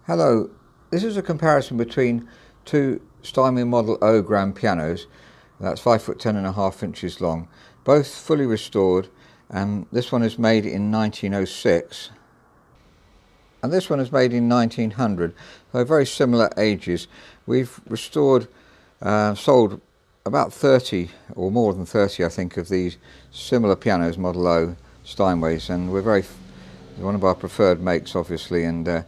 Hello, this is a comparison between two Steinway Model O grand pianos. That's 5'10.5" long, both fully restored, and this one is made in 1906 and this one is made in 1900, so very similar ages. We've restored, sold about 30 or more than 30 I think of these similar pianos, Model O Steinways, and we're one of our preferred makes obviously, and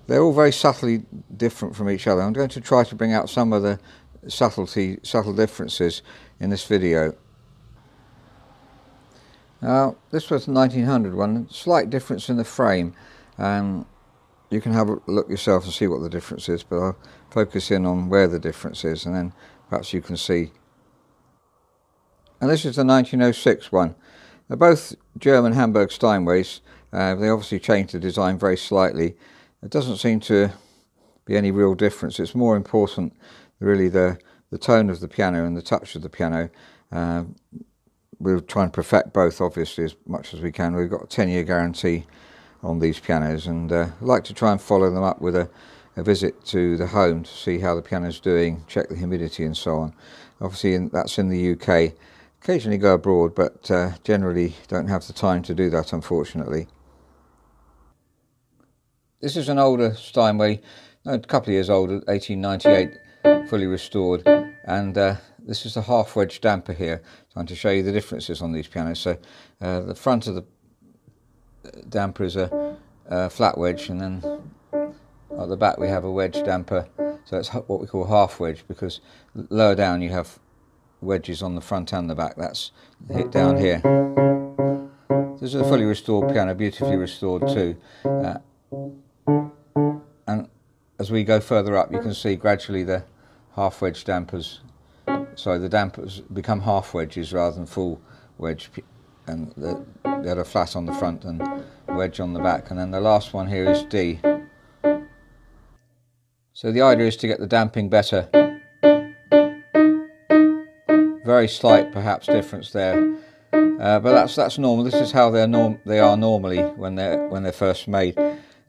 they're all very subtly different from each other. I'm going to try to bring out some of the subtle differences in this video. Now, this was the 1900 one, slight difference in the frame. You can have a look yourself and see what the difference is, but I'll focus in on where the difference is, and then perhaps you can see. And this is the 1906 one. They're both German Hamburg Steinways. They obviously changed the design very slightly. It doesn't seem to be any real difference. It's more important really the tone of the piano and the touch of the piano. We'll try and perfect both obviously as much as we can. We've got a 10-year guarantee on these pianos, and I like to try and follow them up with a visit to the home to see how the piano's doing, check the humidity and so on. Obviously that's in the UK. Occasionally go abroad, but generally don't have the time to do that, unfortunately. This is an older Steinway, a couple of years older, 1898, fully restored, and this is the half wedge damper here, trying to show you the differences on these pianos. So the front of the damper is a flat wedge, and then at the back we have a wedge damper, so it's what we call half wedge, because lower down you have wedges on the front and the back. That's hit down here. This is a fully restored piano, beautifully restored too. And as we go further up, you can see gradually the half wedge dampers, sorry, the dampers become half wedges rather than full wedge, and they had a flat on the front and wedge on the back. And then the last one here is D. So the idea is to get the damping better. Very slight perhaps difference there, but that's normal. This is how they are normally when they're first made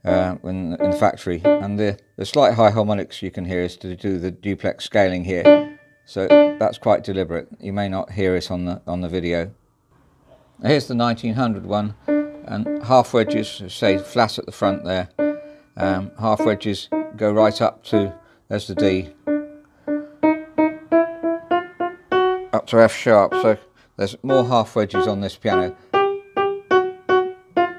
in the factory. And the slight high harmonics you can hear is to do the duplex scaling here, so that's quite deliberate. You may not hear it on the video. Here's the 1900 one, and half wedges say flat at the front there. Half wedges go right up to, there's the D, up to F sharp, so there's more half wedges on this piano,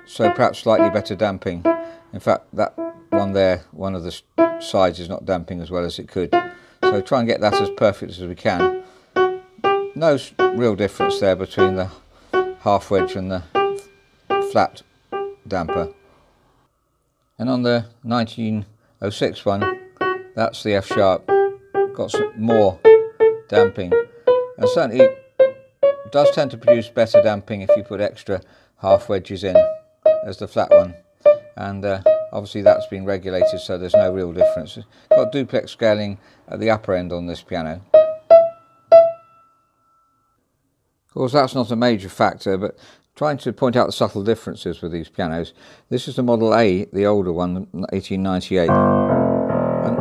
so perhaps slightly better damping. In fact, that one there, one of the sides is not damping as well as it could, so try and get that as perfect as we can. No real difference there between the half wedge and the flat damper. And on the 1906 one, that's the F sharp, got some more damping, and certainly does tend to produce better damping if you put extra half wedges in as the flat one. And obviously that's been regulated, so there's no real difference. Got duplex scaling at the upper end on this piano. Of course, that's not a major factor, but trying to point out the subtle differences with these pianos. This is the Model A, the older one, 1898. And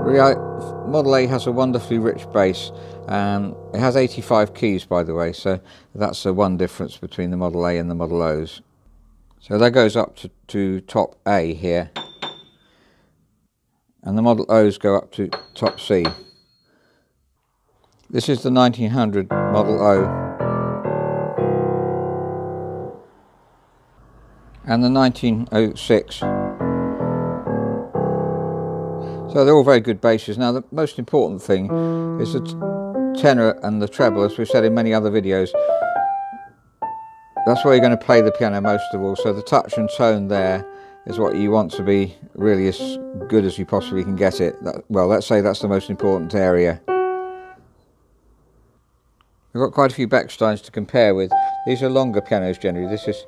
really, Model A has a wonderfully rich bass, and it has 85 keys, by the way, so that's the one difference between the Model A and the Model O's. So that goes up to top A here, and the Model O's go up to top C. This is the 1900 Model O, and the 1906. So they're all very good basses. Now the most important thing is the tenor and the treble, as we've said in many other videos. That's where you're going to play the piano most of all, so the touch and tone there is what you want to be really as good as you possibly can get it. Well, let's say that's the most important area. We've got quite a few Bechsteins to compare with. These are longer pianos generally. This is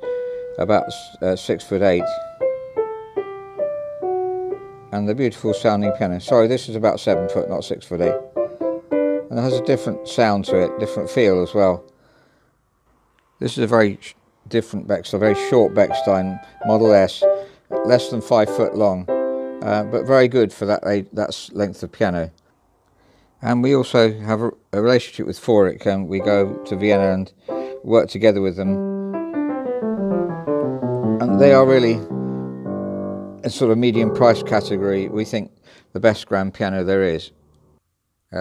about 6'8", and the beautiful sounding piano. Sorry, this is about 7 foot, not 6'8", and it has a different sound to it, different feel as well. This is a very different Bechstein, very short Bechstein, Model S, less than 5 foot long, but very good for that length of piano. And we also have a relationship with Fouric, and we go to Vienna and work together with them. And they are really a sort of medium price category. We think the best grand piano there is.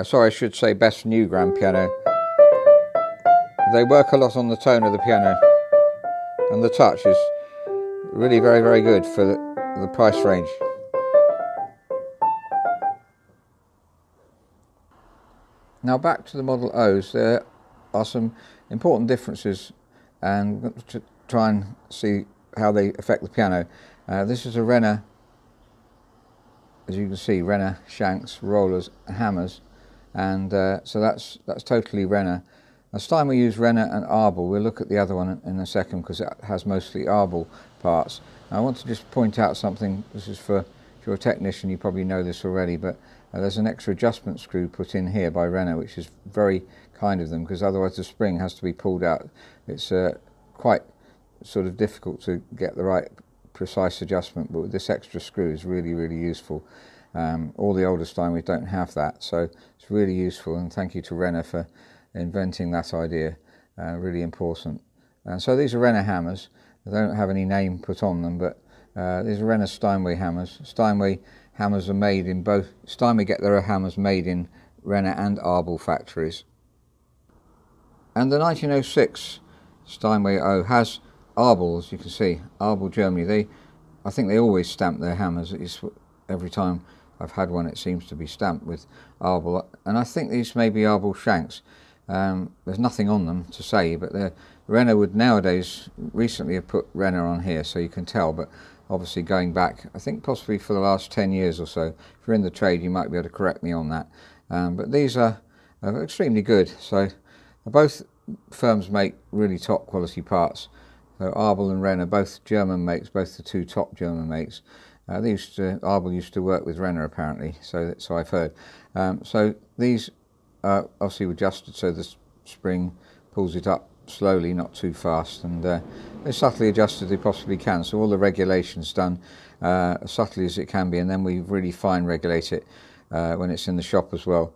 Sorry, I should say best new grand piano. They work a lot on the tone of the piano, and the touch is really very, very good for the price range. Now back to the Model O's, there are some important differences, and to try and see how they affect the piano. This is a Renner, as you can see, Renner shanks, rollers, hammers, and so that's totally Renner. Now Steinway use Renner and Abel. We'll look at the other one in a second because it has mostly Abel parts. Now I want to just point out something. This is for, if you're a technician, you probably know this already, but there's an extra adjustment screw put in here by Renner, which is very kind of them, because otherwise the spring has to be pulled out. It's quite sort of difficult to get the right precise adjustment, but with this extra screw is really, really useful. All the older Steinways don't have that, so it's really useful, and thank you to Renner for inventing that idea. Really important. And so these are Renner hammers. They don't have any name put on them, but these are Renner Steinway hammers. Steinway hammers are made in both. Steinway get their hammers made in Renner and Abel factories. And the 1906 Steinway O has Abel, as you can see, Abel Germany. I think they always stamp their hammers. Every time I've had one, it seems to be stamped with Abel. And I think these may be Abel shanks. There's nothing on them to say, but Renner would nowadays recently have put Renner on here, so you can tell. But obviously going back, I think possibly for the last 10 years or so, if you're in the trade, you might be able to correct me on that. But these are extremely good. So both firms make really top quality parts. So Abel and Renner, both German makes, both the two top German makes. Abel used to work with Renner apparently, so I've heard. So these are obviously adjusted so the spring pulls it up slowly, not too fast, and they're subtly adjusted as they possibly can. So all the regulation's done as subtly as it can be, and then we really fine regulate it when it's in the shop as well.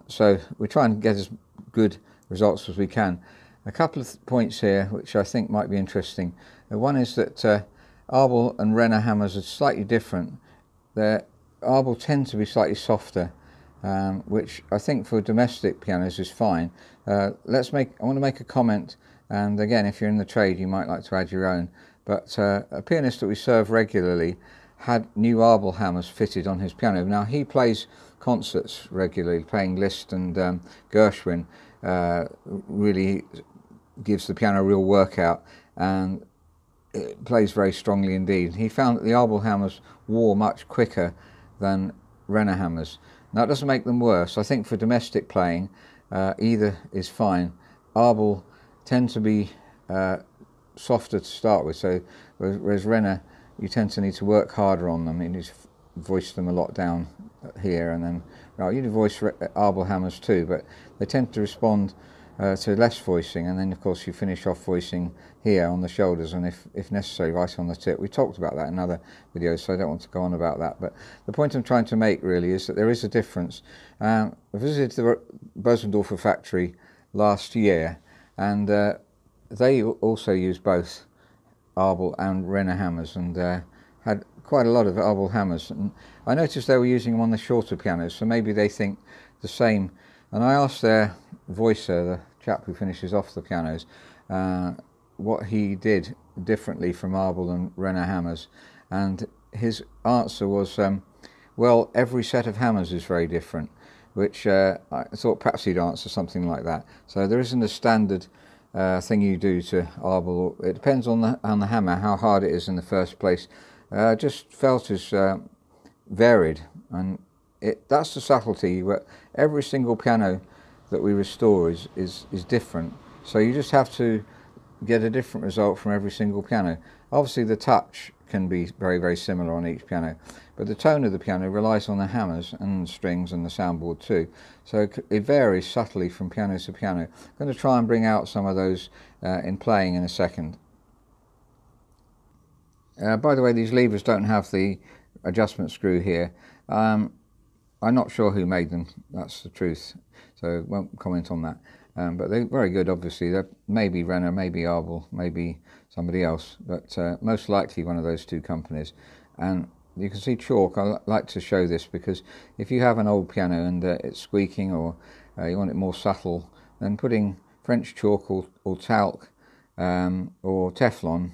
So we try and get as good results as we can. A couple of points here which I think might be interesting. One is that Abel and Renner hammers are slightly different. Abel tend to be slightly softer, which I think for domestic pianos is fine. I want to make a comment, and again, if you're in the trade, you might like to add your own. But a pianist that we serve regularly had new Abel hammers fitted on his piano. Now he plays concerts regularly, playing Liszt and Gershwin. Really gives the piano a real workout, and it plays very strongly indeed. He found that the Abel hammers wore much quicker than Renner hammers. Now it doesn't make them worse. I think for domestic playing, either is fine. Abel tend to be softer to start with, so whereas Renner, you tend to need to work harder on them. You need to voice them a lot down here, and then you need to voice Abel hammers too, but they tend to respond to less voicing, and then of course you finish off voicing here on the shoulders, and if necessary right on the tip. We talked about that in other videos, so I don't want to go on about that, but the point I'm trying to make really is that there is a difference. I visited the Bosendorfer factory last year, and they also use both Abel and Renner hammers, and had quite a lot of Abel hammers, and I noticed they were using them on the shorter pianos, so maybe they think the same. And I asked their voicer, the chap who finishes off the pianos, what he did differently from Abel and Renner hammers, and his answer was, well, every set of hammers is very different, which I thought perhaps he'd answer something like that. So there isn't a standard thing you do to Abel. It depends on the hammer, how hard it is in the first place. Just felt as varied, and that's the subtlety. But every single piano that we restore is different, so you just have to get a different result from every single piano. Obviously the touch can be very, very similar on each piano, but the tone of the piano relies on the hammers and the strings and the soundboard too, so it varies subtly from piano to piano. I'm going to try and bring out some of those in playing in a second. By the way, these levers don't have the adjustment screw here. I'm not sure who made them, that's the truth, so won't comment on that. But they're very good, obviously. They're maybe Renner, maybe Abel, maybe somebody else, but most likely one of those two companies. And you can see chalk. I like to show this because if you have an old piano and it's squeaking, or you want it more subtle, then putting French chalk or talc or Teflon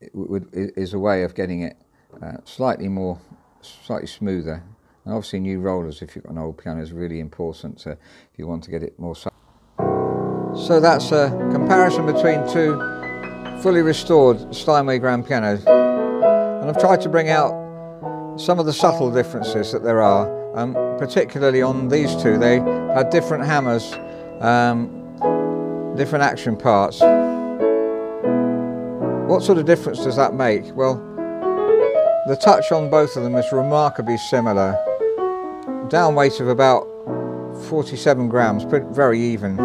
is a way of getting it slightly smoother. And obviously new rollers, if you've got an old piano, is really important if you want to get it more subtle. So that's a comparison between two fully restored Steinway grand pianos. And I've tried to bring out some of the subtle differences that there are, particularly on these two. They had different hammers, different action parts. What sort of difference does that make? Well, the touch on both of them is remarkably similar. Down weight of about 47 grams, very even.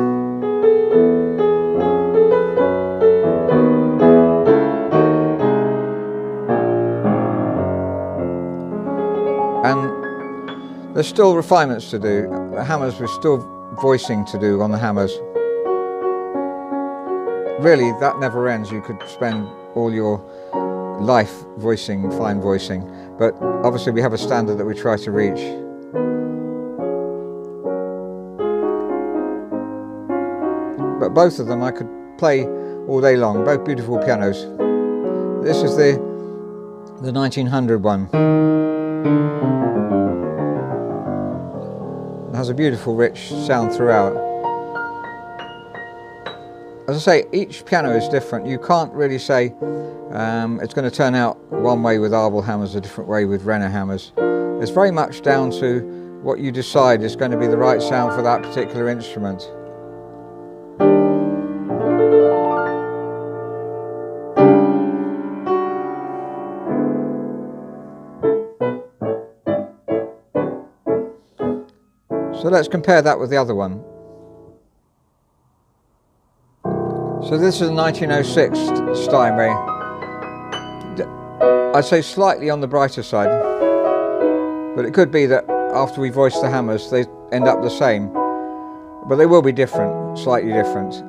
And there's still refinements to do. The hammers, there's still voicing to do on the hammers. Really, that never ends. You could spend all your life voicing, fine voicing, but obviously we have a standard that we try to reach. But both of them I could play all day long, both beautiful pianos. This is the 1900 one. It has a beautiful rich sound throughout. As I say, each piano is different. You can't really say it's going to turn out one way with Abel hammers, a different way with Renner hammers. It's very much down to what you decide is going to be the right sound for that particular instrument. So let's compare that with the other one. So this is a 1906 Steinway. I'd say slightly on the brighter side, but it could be that after we voice the hammers they end up the same, but they will be different, slightly different.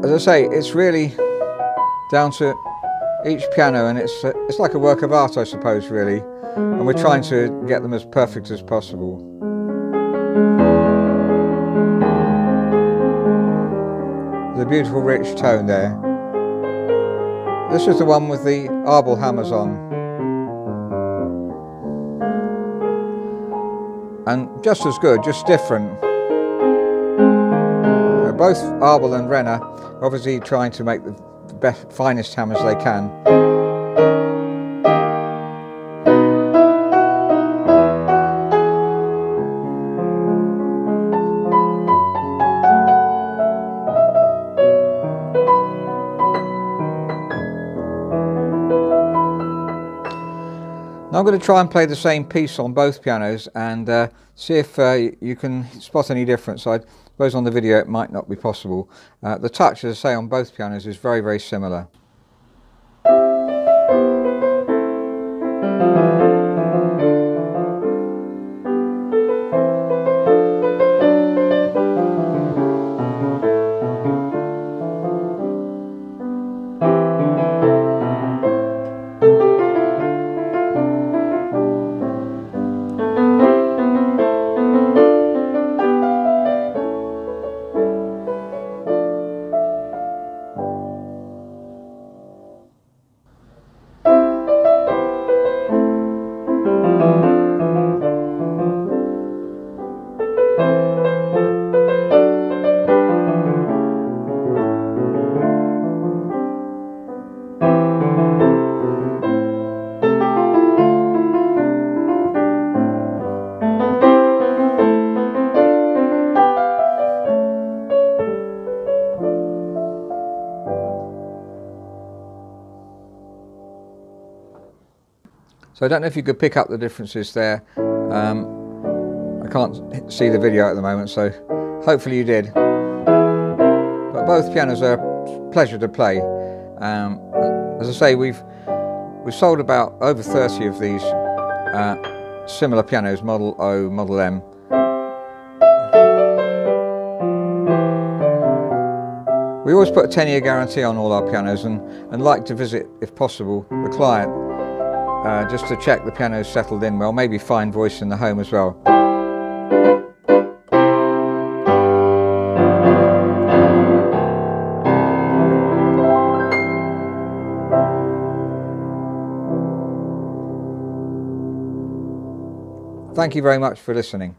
As I say, it's really down to each piano, and it's like a work of art, I suppose, really, and we're trying to get them as perfect as possible. The beautiful rich tone there. This is the one with the Abel hammers on. And just as good, just different. Both Abel and Renner obviously trying to make the best, finest hammers they can. I'm going to try and play the same piece on both pianos and see if you can spot any difference. I suppose on the video it might not be possible. The touch, as I say, on both pianos is very, very similar. So I don't know if you could pick up the differences there. I can't see the video at the moment, so hopefully you did. But both pianos are a pleasure to play. As I say, we've We sold about over 30 of these similar pianos, Model O, Model M. We always put a 10-year guarantee on all our pianos and like to visit, if possible, the client just to check the piano's settled in well, maybe fine voice in the home as well. Thank you very much for listening.